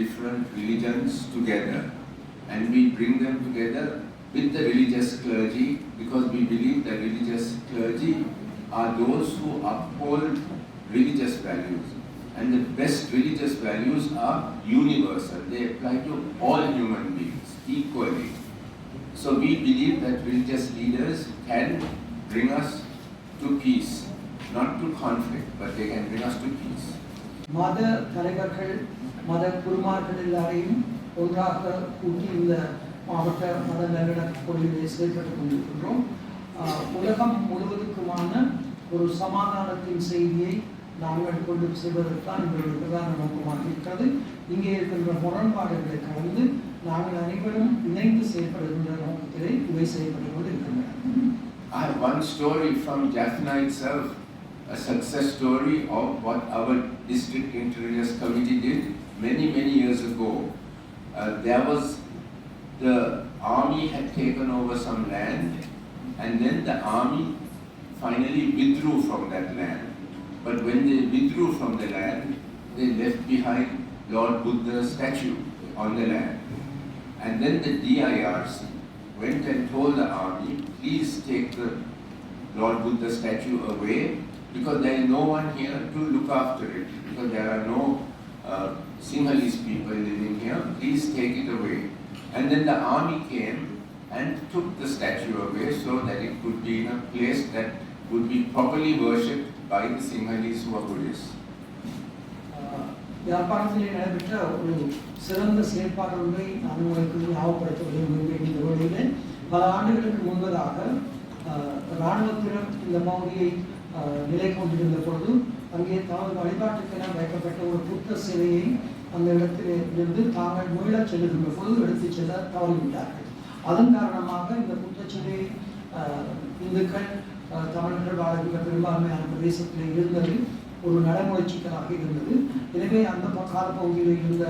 different religions together, and we bring them together with the religious clergy, because we believe that religious clergy are those who uphold religious values. And the best religious values are universal. They apply to all human beings equally. So we believe that religious leaders can bring us to peace, not to conflict, but they can bring us to peace. மத தலைவர்கள் மத குருமார்கள் எல்லாரையும் ஒன்றாக கூட்டி இந்த மாவட்ட மத நல்லிணக்க கொள்கையை செயல்பட்டுக் கொண்டிருக்கின்றோம். உலகம் முழுவதுக்குமான ஒரு சமாதானத்தின் செய்தியை நாங்கள் கொண்டு செல்வதற்கான எங்களுடைய பிரதான நோக்கமாக இருக்கிறது. இங்கே இருக்கின்ற முரண்பாடுகளை கடந்து நாங்கள் அனைவரும் இணைந்து செயல்படுகின்ற நோக்கத்திலே இவை செயல்பட்டுக் கொண்டிருக்கின்றன. I have one story from Jaffna itself, a success story of what our district interiors committee did many years ago. There was the army had taken over some land, and then the army finally withdrew from that land. But when they withdrew from the land, they left behind Lord Buddha's statue on the land. And then the DIRC went and told the army, please take the Lord Buddha statue away, because there is no one here to look after it, because there are no Sinhalese people living here, please take it away. And then the army came and took the statue away so that it could be in a place that would be properly worshipped by the Sinhalese who are Buddhists. யாழ்ப்பாணத்திலே நடைபெற்ற ஒரு சிறந்த செயற்பாடு ஒன்றை நான் உங்களுக்கு ஞாபகப்படுத்த விரும்புகிறேன். இந்த வழியில் பல ஆண்டுகளுக்கு முன்பதாக இராணுவத்தினர் இந்த பகுதியை நிலை கொண்டிருந்த பொழுது அங்கே தமது வழிபாட்டுக்கென வைக்கப்பட்ட ஒரு புத்த சிலையை அந்த இடத்திலே இருந்து தாங்கள் மீளச் செல்லுகின்ற பொழுது எடுத்துச் செல்ல தவறிவிட்டார்கள். அதன் காரணமாக இந்த புத்த சிலையை இந்துக்கள் தமிழர்கள் வாழ்கின்ற பெரும்பான்மையான பிரதேசத்தில் இருந்தது ஒரு நடைமுறைச்சிக்கலாக இருந்தது. எனவே அந்த காலப்பகுதியில் இருந்த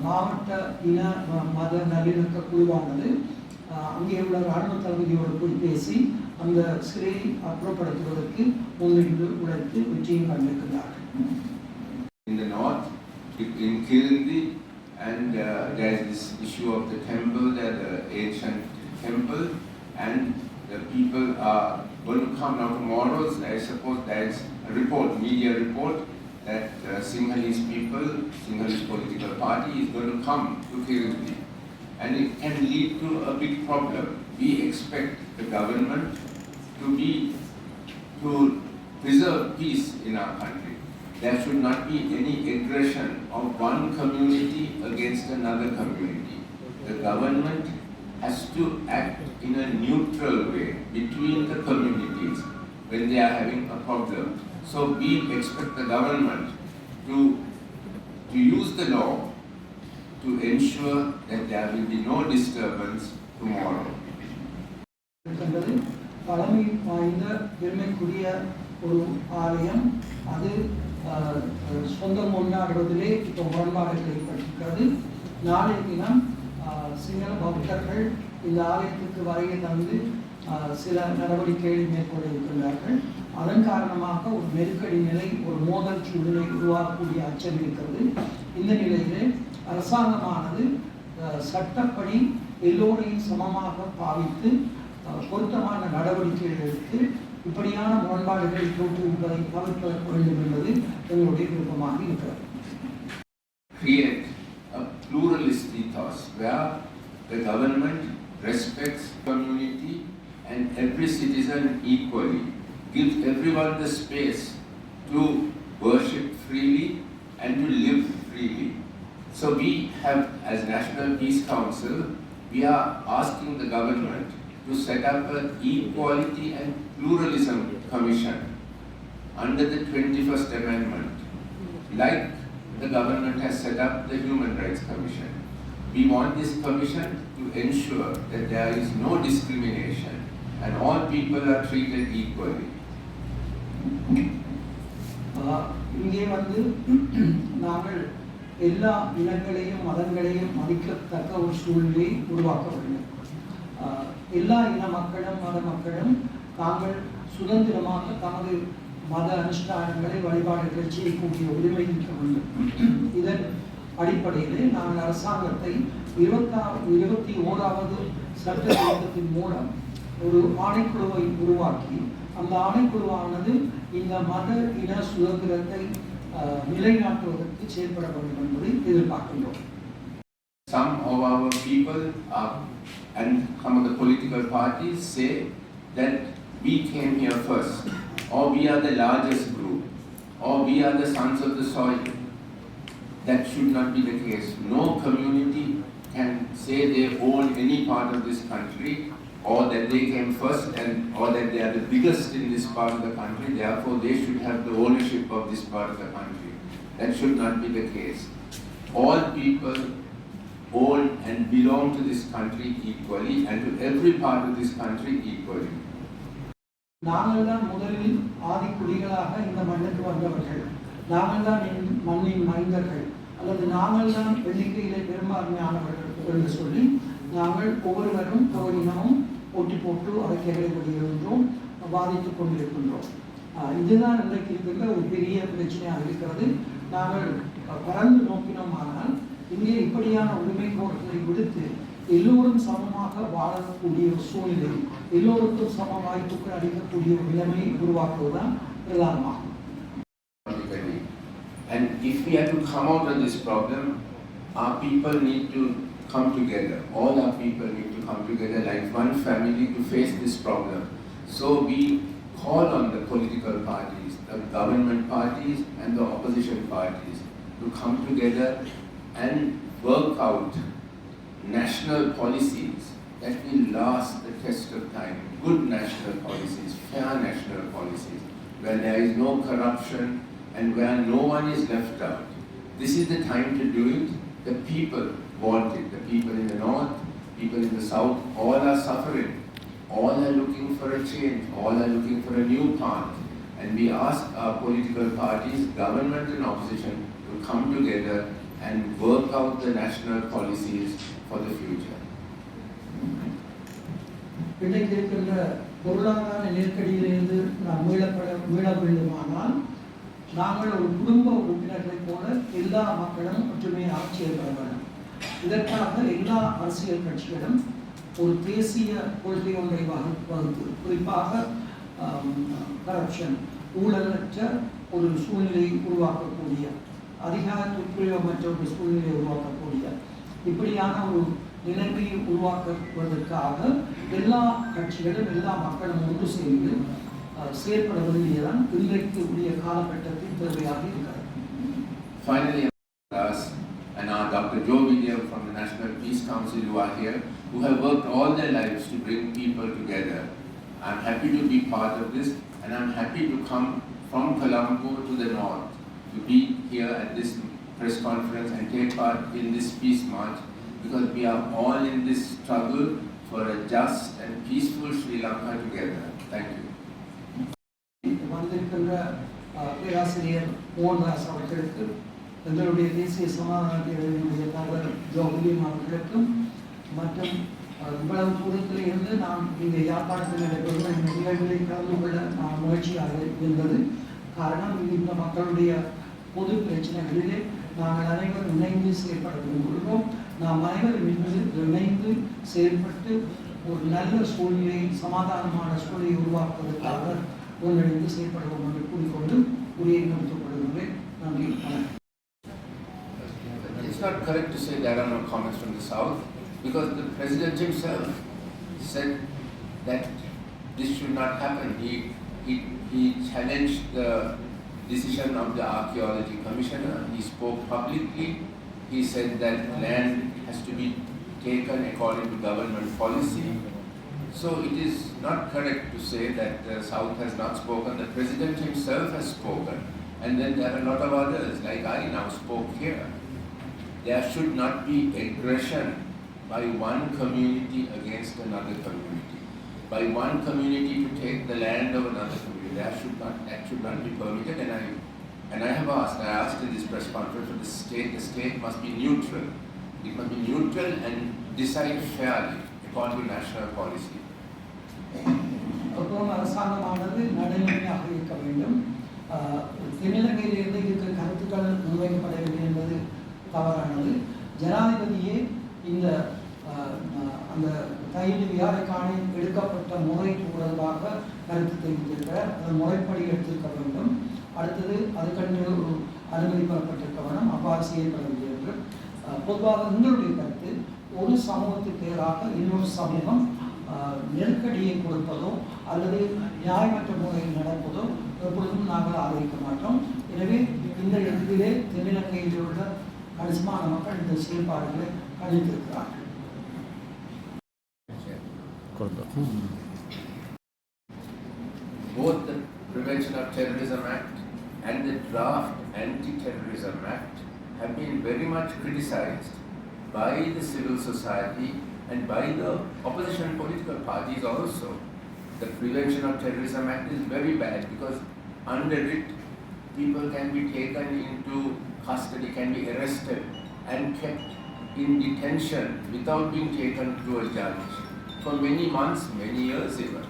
மாவட்ட இன மத நல்லிணக்க குழுவானது அங்கே உள்ள இராணுவ தளபதியோடு போய் பேசி அந்த சிலையை அப்புறப்படுத்துவதற்கு முன்னின்று உழைத்து வெற்றியும் கண்டிருக்கிறார்கள். In the north, in Kilindi, and there is this issue of the temple, the ancient temple, and the people are going to come now tomorrow. I suppose there is a report, media report, that Sinhalese people, Sinhalese political party is going to come to Kilindi, and it can lead to a big problem. We expect the government to preserve peace in our country. There should not be any aggression of one community against another community. The government has to act in a neutral way between the communities when they are having a problem. So we expect the government to use the law to ensure that there will be no disturbance tomorrow. பழமை வாய்ந்த பெருமைக்குரிய ஒரு ஆலயம், அது சொந்தம் கொண்டாடுவதிலே இப்போ முரண்பாடுகள் ஏற்பட்டிருக்கிறது. நாளைய தினம் சிங்கள பக்தர்கள் இந்த ஆலயத்துக்கு வருகை தந்து சில நடவடிக்கைகளை மேற்கொள்ள இருக்கின்றார்கள். அதன் காரணமாக ஒரு நெருக்கடி நிலை, ஒரு மோதல் சூழ்நிலை உருவாக்கக்கூடிய அச்சம் இருக்கிறது. இந்த நிலையிலே அரசாங்கமானது சட்டப்படி எல்லோரையும் சமமாக பாவித்து பொருத்தமான நடவடிக்கைகள் எடுத்து இப்படியான முரண்பாடுகளை தோற்றுவிப்பதை தவிர்க்க வேண்டும் என்பது எங்களுடைய விருப்பமாக இருக்கிறது. Create a pluralist ethos where the government respects community and every citizen equally, gives everyone the space to worship freely and to live freely. So we have, as National Peace Council, we are asking the government to set up an Equality and Pluralism Commission under the 21st Amendment, like the government has set up the Human Rights Commission. We want this commission to ensure that there is no discrimination and all people are treated equally. இங்கே வந்து நாங்கள் எல்லா இனங்களையும் மதங்களையும் மதிக்கத்தக்க ஒரு சூழ்நிலையை உருவாக்க வேண்டும். எல்லா இன மக்களும் மத மக்களும் தாங்கள் சுதந்திரமாக தமது மத அனுஷ்டானங்களை வழிபாடுகளை செய்யக்கூடிய உரிமை இருக்க வேண்டும். இதன் அடிப்படையிலே நாங்கள் அரசாங்கத்தை 21வது சட்ட திருத்தத்தின் மூலம் ஒரு ஆணைக்குழுவை உருவாக்கி அந்த ஆணைக்குழுவானது இந்த மத இன சுதந்திரத்தை நிலைநாட்டுவதற்கு செயல்பட வேண்டும் என்பதை எதிர்பார்க்கின்றோம். Some of our people and some of the political parties say that we came here first, or we are the largest group, or we are the sons of the soil. That should not be the case. No community can say they own any part of this country, or that they came first, or that they are the biggest in this part of the country, therefore they should have the ownership of this part of the country. That should not be the case. All people own and belong to this country equally, and to every part of this country equally. நாங்கள் தான் முதலில் ஆதிக்குடிகளாக இந்த மண்ணுக்கு வந்தவர்கள், நாங்கள் தான் மண்ணின் மைந்தர்கள், அல்லது நாங்கள் தான் எண்ணிக்கையிலே பெரும்பான்மையானவர்கள் என்று சொல்லி நாங்கள் ஒவ்வொருவரும் ஒவ்வொருவரும் போட்டி போட்டு அறிக்கைகளை வெளியிடுகின்றோம், வாதித்துக் கொண்டிருக்கின்றோம். இதுதான் இன்றைக்கு இருக்கின்ற ஒரு பெரிய பிரச்சனையாக இருக்கிறது. நாங்கள் பறந்து நோக்கினோமானால் இங்கே இப்படியான உரிமை கோரல்களை விடுத்து எல்லோரும் சமமாக வாழக்கூடிய ஒரு சூழ்நிலை, எல்லோருக்கும் சம வாய்ப்புகள் அளிக்கக்கூடிய ஒரு நிலைமையை உருவாக்குவதுதான் பிரதானமாகும். And if we have to come out of this problem, our people need to come together. All our people need to come together like one family to face this problem. So we call on the political parties, the government parties and the opposition parties to come together and work out national policies that will last the test of time. Good national policies, fair national policies, where there is no corruption and where no one is left out. This is the time to do it. The people want it. The people in the north, people in the south, all are suffering. All are looking for a change. All are looking for a new path. And we ask our political parties, government and opposition, to come together and work out the national policies for the future. இன்றைக்கு இருக்கின்ற பொருளாதார நெருக்கடியிலிருந்து நாம் மீள வேண்டுமானால் நாங்கள் ஒரு குடும்ப உறுப்பினர்களைப் போல எல்லா மக்களும் ஒற்றுமையாக செயல்பட வேண்டும். இதற்காக எல்லா அரசியல் கட்சிகளும் ஒரு தேசிய கொள்கை ஒன்றை வகுத்து, குறிப்பாக கரப்ஷன், ஊழலற்ற ஒரு சூழ்நிலையை உருவாக்கக்கூடிய, அதிகார துஷ்பிரயோகமற்ற ஒரு சூழ்நிலையை உருவாக்கக்கூடிய இப்படியான ஒரு நிலைமையை உருவாக்குவதற்காக எல்லா கட்சிகளும் எல்லா மக்களும் ஒன்று சேர்ந்து செயல்பட வேண்டியதான் இன்றைக்கு உரிய காலகட்டத்தில் தேவையாக இருக்கிறது. Finally, us and our Dr. Joe William from the National Peace Council who are here, who have worked all their lives to bring people together. I'm happy to be part of this, and I'm happy to come from Colombo to the north to be here at this press conference and take part in this peace march, because we are all in this struggle for a just and peaceful Sri Lanka together. Thank you. வந்திருக்கின்ற பேராசிரியர் மோகன்தாஸ் அவர்களுக்கு, எங்களுடைய தேசிய சமாதான பேரவையினுடைய தலைவர் Joe William அவர்களுக்கும், மற்றும் இவ்வளவு தூரத்தில் இருந்து நாம் இங்கே யாழ்ப்பாணத்தில் நடைபெறும் இந்த நிகழ்வுகளில் கலந்து கொள்ள நாம் முயற்சியாக இருந்தது. காரணம், இந்த மக்களுடைய பொது பிரச்சனைகளிலே நாங்கள் அனைவரும் இணைந்து செயல்பட விரும்புகிறோம். நாம் அனைவரும் இணைந்து செயல்பட்டு ஒரு நல்ல சூழ்நிலையை, சமாதானமான சூழ்நிலையை உருவாக்குவதற்காக ஒன்றிணைந்து செயல்படுவோம் என்று கூறிக்கொண்டு உரையை முடித்துக் கொள்கிறேன். நன்றி. It's not correct to say there are no comments from the south, because the president himself said that this should not happen. He challenged the decision of the archaeology commissioner. He spoke publicly. He said that land has to be taken according to government policy. So it is not correct to say that the South has not spoken. The President himself has spoken. And then there are a lot of others, like I now spoke here. There should not be aggression by one community against another community. By one community to take the land of another community. That should not be permitted. And I asked in this press conference for the state must be neutral. It must be neutral and decide fairly according to national policy. அரசாங்கமானது நடுநிலையாக இருக்க வேண்டும். தென்னிலங்கையிலிருந்து இதுக்கு கருத்துக்கள் முன்வைக்கப்படவில்லை என்பது தவறானது. ஜனாதிபதியே இந்த அந்த கைது விகாரைக்காணி எடுக்கப்பட்ட முறை தொடர்பாக கருத்து தெரிவித்திருக்கிறார். அது முறைப்படி எடுத்திருக்க வேண்டும். அடுத்தது அதுக்கென்று ஒரு அனுமதி பெறப்பட்டிருக்க வேண்டும். அவ்வாறு செய்யப்படவில்லை என்று பொதுவாக உங்களுடைய கருத்து, ஒரு சமூகத்துக்கு எதிராக இன்னொரு சமூகம் நெருக்கடியை கொடுப்பதோ அல்லது நியாயமற்ற முறையில் நடப்பதோ எப்பொழுதும் நாங்கள் ஆதரிக்க மாட்டோம். எனவே இந்த இடத்திலே தென்னிலங்கையில் உள்ள கணிசமான மக்கள் இந்த செயல்பாடுகளை கண்டித்திருக்கிறார்கள். Both the Prevention of Terrorism Act and the Draft Anti-Terrorism Act have been very much criticized by the civil society and by the opposition political parties also. The Prevention of Terrorism Act is very bad because under it people can be taken into custody, can be arrested and kept in detention without being taken to a judge for many months, many years even.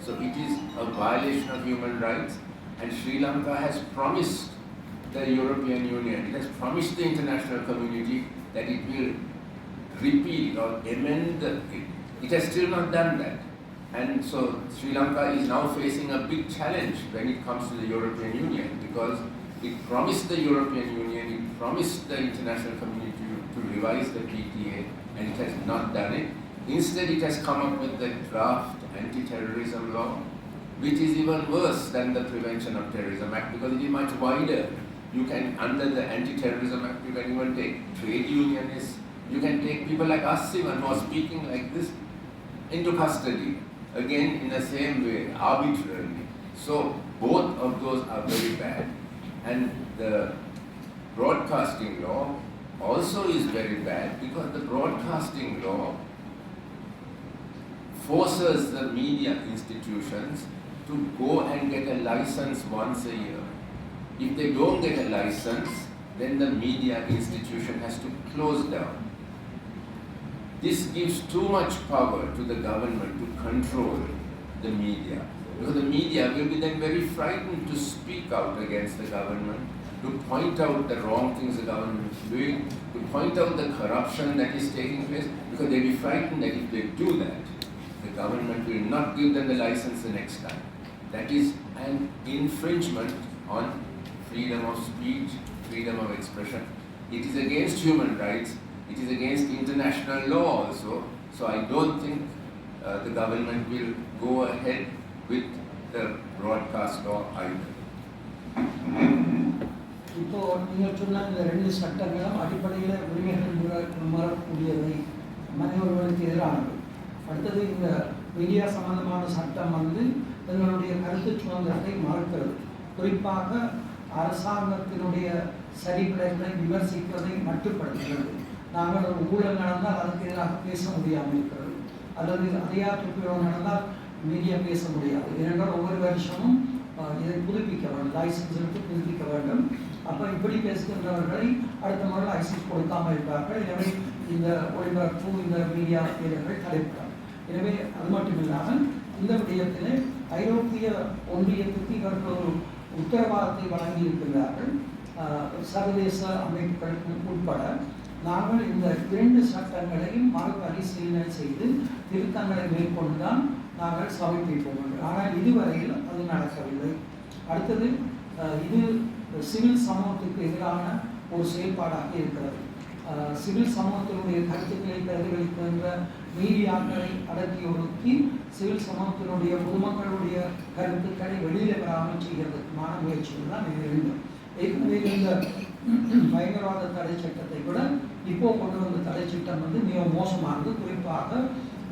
So it is a violation of human rights, and Sri Lanka has promised the European Union, it has promised the international community that it will repeal or amend it. It has still not done that. And so Sri Lanka is now facing a big challenge when it comes to the European Union, because it promised the European Union, it promised the international community to revise the PTA, and it has not done it. Instead, it has come up with the Draft Anti-Terrorism Law, which is even worse than the Prevention of Terrorism Act because it is much wider. You can, under the Anti-Terrorism Act, you can even take trade unionists, you can take people like us even who are speaking like this into custody, again in the same way, arbitrarily. So both of those are very bad. And the broadcasting law also is very bad because the broadcasting law forces the media institutions to go and get a license once a year. If they don't get a license, then the media institution has to close down. This gives too much power to the government to control the media, because the media will be then very frightened to speak out against the government, to point out the wrong things the government is doing, to point out the corruption that is taking place, because they'll be frightened that if they do that, the government will not give them the license the next time. That is an infringement on freedom of speech, freedom of expression. It is against human rights, it is against international law also. So I don't think the government will go ahead with the broadcast law either. இப்போ நீங்கள் சொன்ன இந்த ரெண்டு சட்டங்களும் அடிப்படையில் உரிமைகள் மறக்கூடியவை, மனிதர்களுக்கு எதிரானது. அடுத்தது இந்த மீடியா சம்பந்தமான சட்டம் எங்களுடைய கருத்து சுதந்திரத்தை மறுக்கிறது. குறிப்பாக அரசாங்கத்தினுடைய சரிபிழைகளை விமர்சிப்பதை மட்டுப்படுத்துகிறது. நாங்கள் ஒரு ஊழல் நடந்தால் அதுக்கு எதிராக பேச முடியாமல் இருக்கிறது, அல்லது அதிகாரத்துக்கு நடந்தால் மீடியா பேச முடியாது. ஏனென்றால் ஒவ்வொரு வருஷமும் இதை புதுப்பிக்க வேண்டும், லைசன்ஸ் எடுத்து புதுப்பிக்க வேண்டும். அப்போ இப்படி பேசுகின்றவர்களை அடுத்த முறை லைசன்ஸ் கொடுக்காமல் இருப்பார்கள். எனவே இந்த ஒளிபரப்பு, இந்த மீடியா வீரர்கள் தடைப்படாது. எனவே அது மட்டும் இல்லாமல் இந்த விடயத்திலே ஐரோப்பிய ஒன்றியத்துக்கு இவர்கள் ஒரு உத்தரவாதத்தை வழங்கி இருக்கின்றார்கள். சர்வதேச அமைப்புகளுக்கு உட்பட நாங்கள் இந்த இரண்டு சட்டங்களையும் மறுபரிசீலனை செய்து திருத்தங்களை மேற்கொண்டுதான் நாங்கள் சமர்ப்பிப்போம். ஆனால் இதுவரையில் அது நடக்கவில்லை. அடுத்தது இது சிவில் சமூகத்துக்கு எதிரான ஒரு செயல்பாடாக இருக்கிறது. சிவில் சமூகத்தினுடைய கருத்துக்களை பிரதிபலிக்கின்ற மீடியாக்களை அடக்கி ஒடுக்கி சிவில் சமூகத்தினுடைய பொதுமக்களுடைய கருத்துக்களை வெளியில் வராமல் செய்கிறதுக்குமான முயற்சிகள் தான் இது வேண்டும். ஏற்கனவே இந்த பயங்கரவாத தடை சட்டத்தை கூட இப்போ கொண்டு வந்த தடை சட்டம் மிக மோசமானது. குறிப்பாக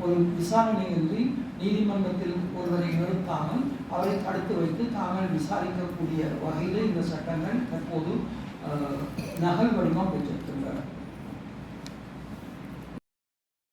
ஒரு விசாரணையின்றி நீதிமன்றத்தில் ஒருவரை நிறுத்தாமல் அவரை தடுத்து வைத்து தாங்கள் விசாரிக்கக்கூடிய வகையில் இந்த சட்டங்கள் தற்போது நகல் வடிவம் பெற்றது.